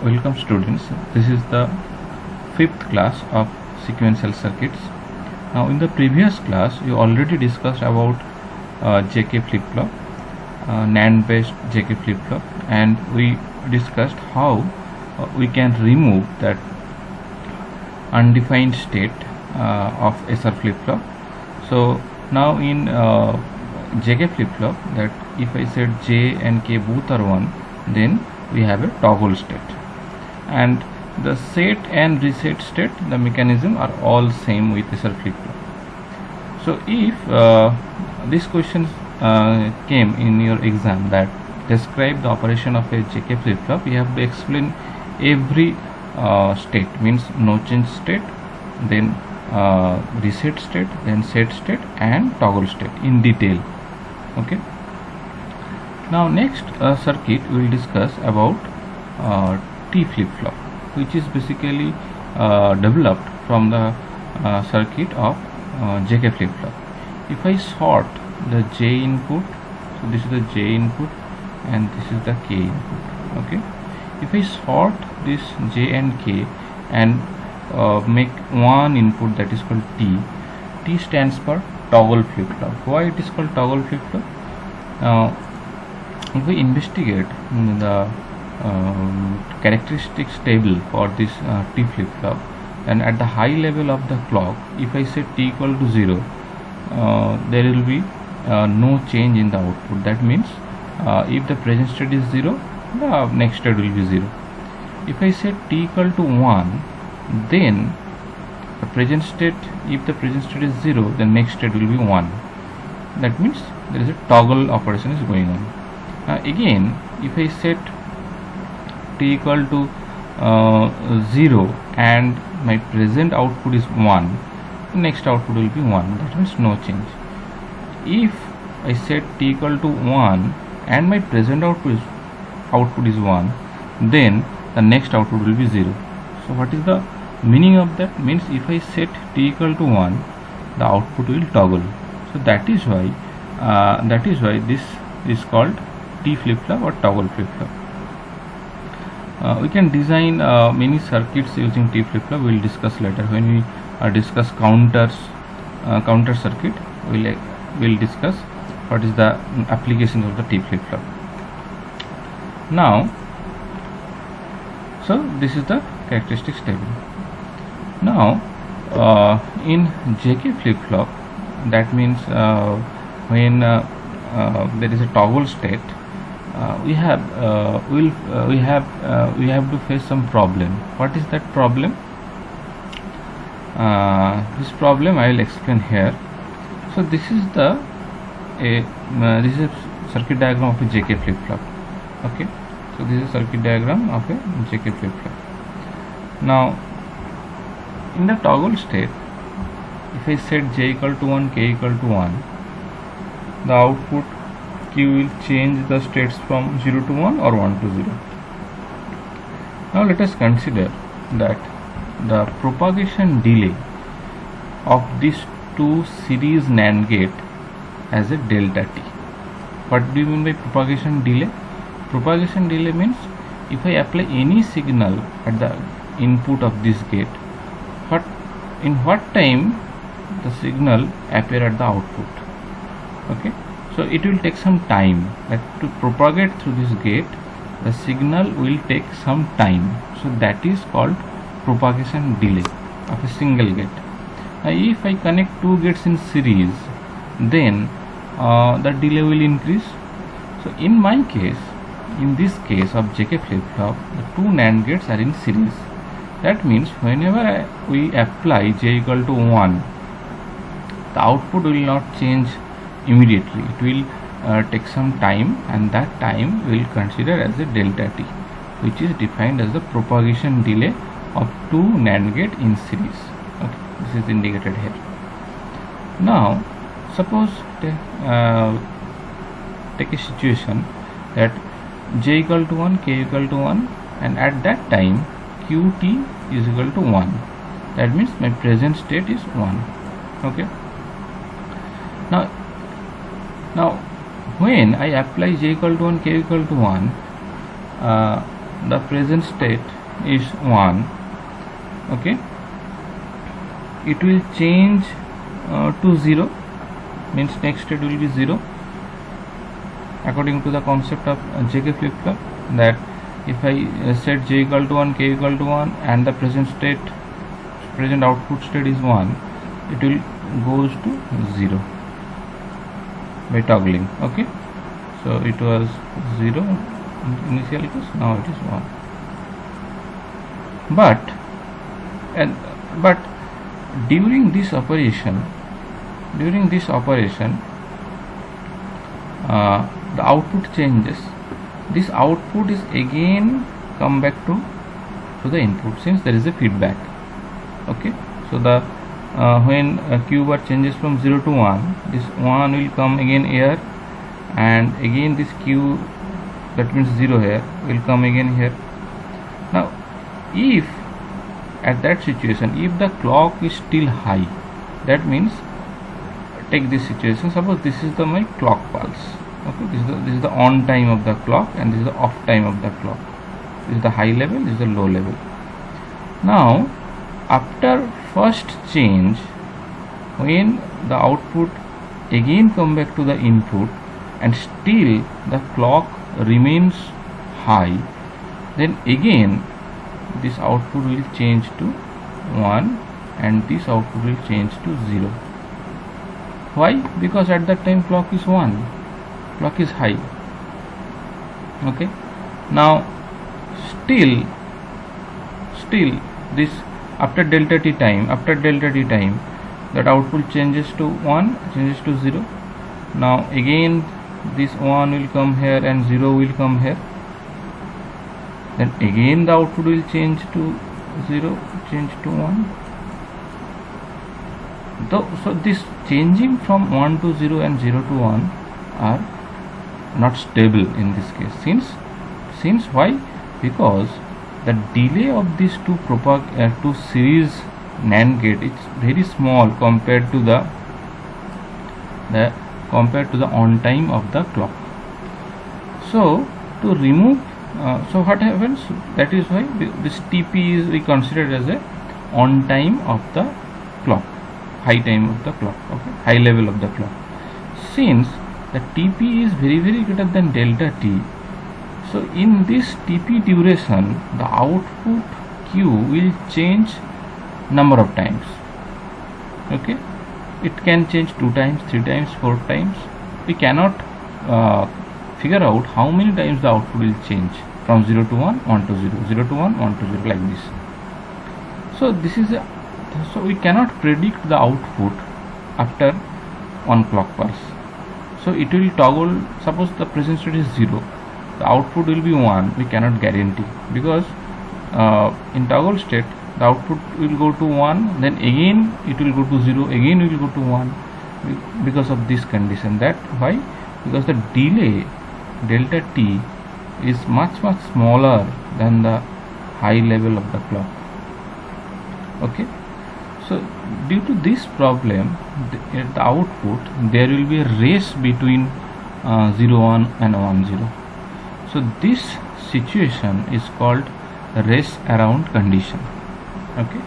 Welcome students. This is the fifth class of sequential circuits. Now in the previous class you already discussed about JK flip-flop, NAND based JK flip-flop, and we discussed how we can remove that undefined state of SR flip-flop. So now in JK flip-flop, that if I said J and K both are 1, then we have a toggle state, and the set and reset state, the mechanism are all same with SR flip-flop. So if this question came in your exam that describe the operation of a JK flip-flop, you have to explain every state, means no change state, then reset state, then set state and toggle state in detail. Okay. Now next circuit we will discuss about T flip-flop, which is basically developed from the circuit of JK flip-flop. If I sort the J input, so this is the J input and this is the K input. Okay. If I sort this J and K and make one input, that is called T. T stands for toggle flip-flop. Why it is called toggle flip-flop? Now if we investigate the characteristics table for this T flip-flop, and at the high level of the clock, if I set T equal to 0, there will be no change in the output. That means if the present state is 0, the next state will be 0. If I set T equal to 1, then the present state, if the present state is 0, the next state will be 1. That means there is a toggle operation is going on. Again, if I set T equal to 0 and my present output is 1, the next output will be 1. That means no change. If I set T equal to 1 and my present output is 1, then the next output will be 0. So what is the meaning of that? Means if I set T equal to 1, the output will toggle. So that is why this is called T flip-flop or toggle flip-flop. We can design many circuits using T flip-flop. We will discuss later when we discuss counter circuit. We will discuss what is the application of the T flip-flop. Now, so this is the characteristics table. Now in JK flip-flop, that means when there is a toggle state, we have to face some problem. What is that problem? This problem I will explain here. So this is the this is a circuit diagram of a JK flip-flop. Okay, so this is a circuit diagram of a JK flip-flop. Now in the toggle state, if I set J equal to 1, K equal to 1, the output Q will change the states from 0 to 1 or 1 to 0. Now let us consider that the propagation delay of these two series NAND gate as a delta T. What do you mean by propagation delay? Propagation delay means if I apply any signal at the input of this gate, in what time the signal appear at the output. Okay, so it will take some time, like to propagate through this gate, the signal will take some time. So that is called propagation delay of a single gate. Now if I connect two gates in series, then the delay will increase. So in my case, in this case of JK flip-flop, the two NAND gates are in series. That means whenever we apply J equal to 1, the output will not change immediately. It will take some time, and that time we will consider as a delta T, which is defined as the propagation delay of two NAND gate in series. Okay, this is indicated here. Now suppose take a situation that J equal to 1, K equal to 1, and at that time Qt is equal to 1. That means my present state is 1. Okay. Now when I apply J equal to 1, K equal to 1, the present state is 1, okay, it will change to 0, means next state will be 0 according to the concept of JK flip-flop, that if I set j equal to 1, k equal to 1 and the present output state is 1, it will goes to 0 by toggling, okay. So it was 0 initial case, now it is 1, but during this operation the output changes. This output is again come back to the input, since there is a feedback, okay. So the when q bar changes from 0 to 1, this 1 will come again here, and again this q, that means 0 here, will come again here. Now if at that situation, if the clock is still high, that means take this situation, suppose this is my clock pulse, okay, this is the on time of the clock and this is the off time of the clock. This is the high level, this is the low level. Now after first change, when the output again come back to the input and still the clock remains high, then again this output will change to 1 and this output will change to 0. Why? Because at that time clock is 1, clock is high, okay. Now still this after delta t time, that output changes to 1, changes to 0. Now again this 1 will come here and 0 will come here, then again the output will change to 0, change to 1. So this changing from 1 to 0 and 0 to 1 are not stable in this case, since why? Because the delay of these two series NAND gate is very small compared to the on time of the clock. So to remove, so what happens? That is why this TP is we considered as a on time of the clock, high time of the clock, okay, high level of the clock. Since the TP is very greater than delta t, so in this TP duration the output Q will change number of times, okay. It can change 2 times, 3 times, 4 times. We cannot figure out how many times the output will change from 0 to 1, 1 to 0, 0 to 1, 1 to 0, like this. So this is so we cannot predict the output after 1 clock pulse. So it will toggle, suppose the present state is 0, the output will be 1, we cannot guarantee, because in toggle state the output will go to 1, then again it will go to 0, again it will go to 1, because of this condition. That why? Because the delay delta t is much smaller than the high level of the clock, okay. So due to this problem, at the output there will be a race between 0 1 and 1 0. So this situation is called race around condition, okay.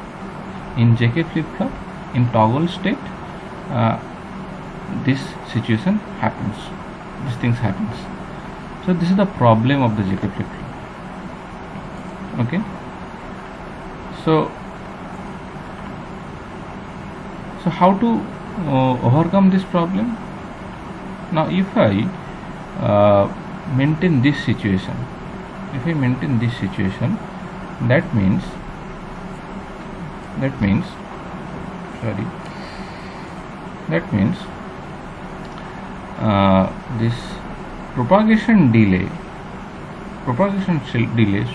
In JK flip-flop, in toggle state, this situation happens, these things happens. So this is the problem of the JK flip-flop, okay. So how to overcome this problem? Now if I maintain this situation, that means this propagation delay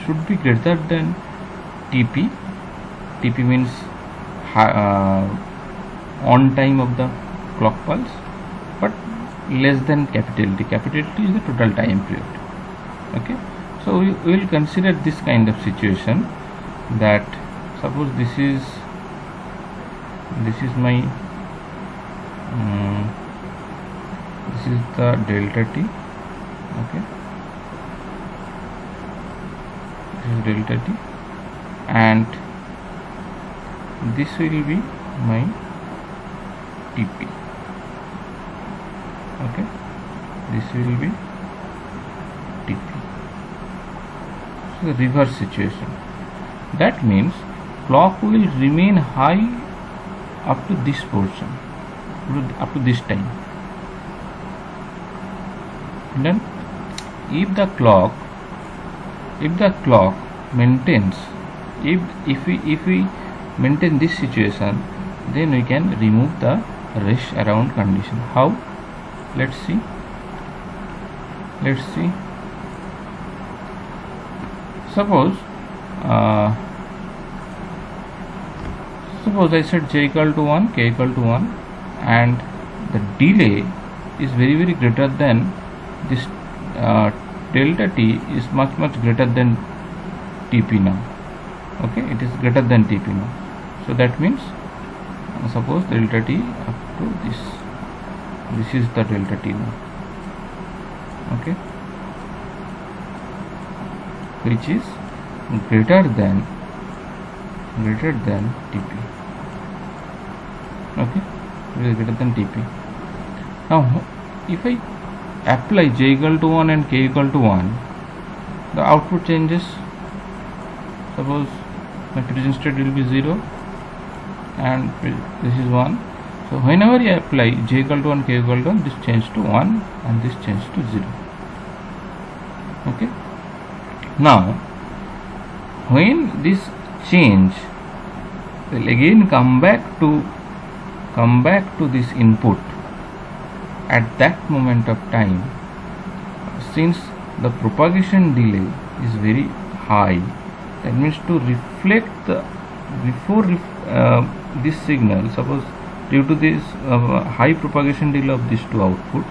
should be greater than TP. TP means on time of the clock pulse, but less than capital T. Capital T is the total time period, okay. So we will consider this kind of situation, that suppose this is my this is the delta t, okay. is delta t, and this will be my TP. Okay, this will be TP. So the reverse situation, that means clock will remain high up to this portion, up to this time. And then if the clock maintains, if we maintain this situation, then we can remove the rest around condition. How? Let's see. Suppose I said j equal to 1, k equal to 1, and the delay is very greater than this, delta t is much greater than TP now. Okay, it is greater than TP now. So that means suppose delta t up to this is the delta t now. Okay, which is greater than TP. Okay, it is greater than TP. Now if I apply j equal to 1 and k equal to 1, the output changes. Suppose my present state will be 0 and this is 1. So whenever I apply j equal to 1, k equal to 1, this changes to 1 and this changes to 0. Okay. Now when this change will again come back to this input at that moment of time, since the propagation delay is very high, that means to reflect the before this signal, suppose due to this high propagation delay of these two output,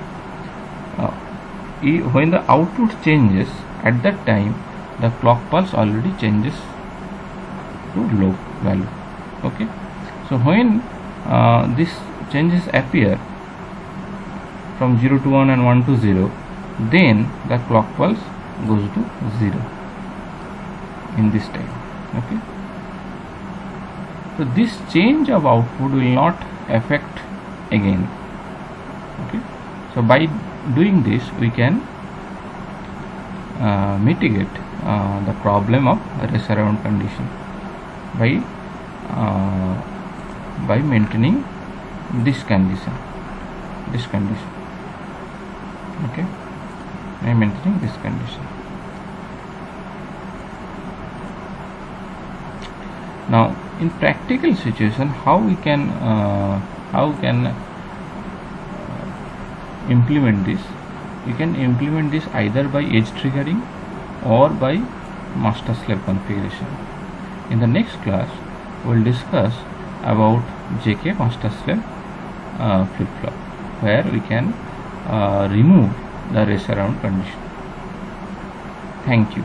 when the output changes, at that time the clock pulse already changes to low value. Okay, so when these changes appear from 0 to 1 and 1 to 0, then the clock pulse goes to 0 in this time. Okay, so this change of output will not affect again. Okay, so by doing this we can mitigate the problem of rest around condition by maintaining this condition. Okay, by maintaining this condition. Now in practical situation, how can implement this? You can implement this either by edge triggering or by master slave configuration. In the next class we will discuss about JK master slave flip flop, where we can remove the rest around condition. Thank you.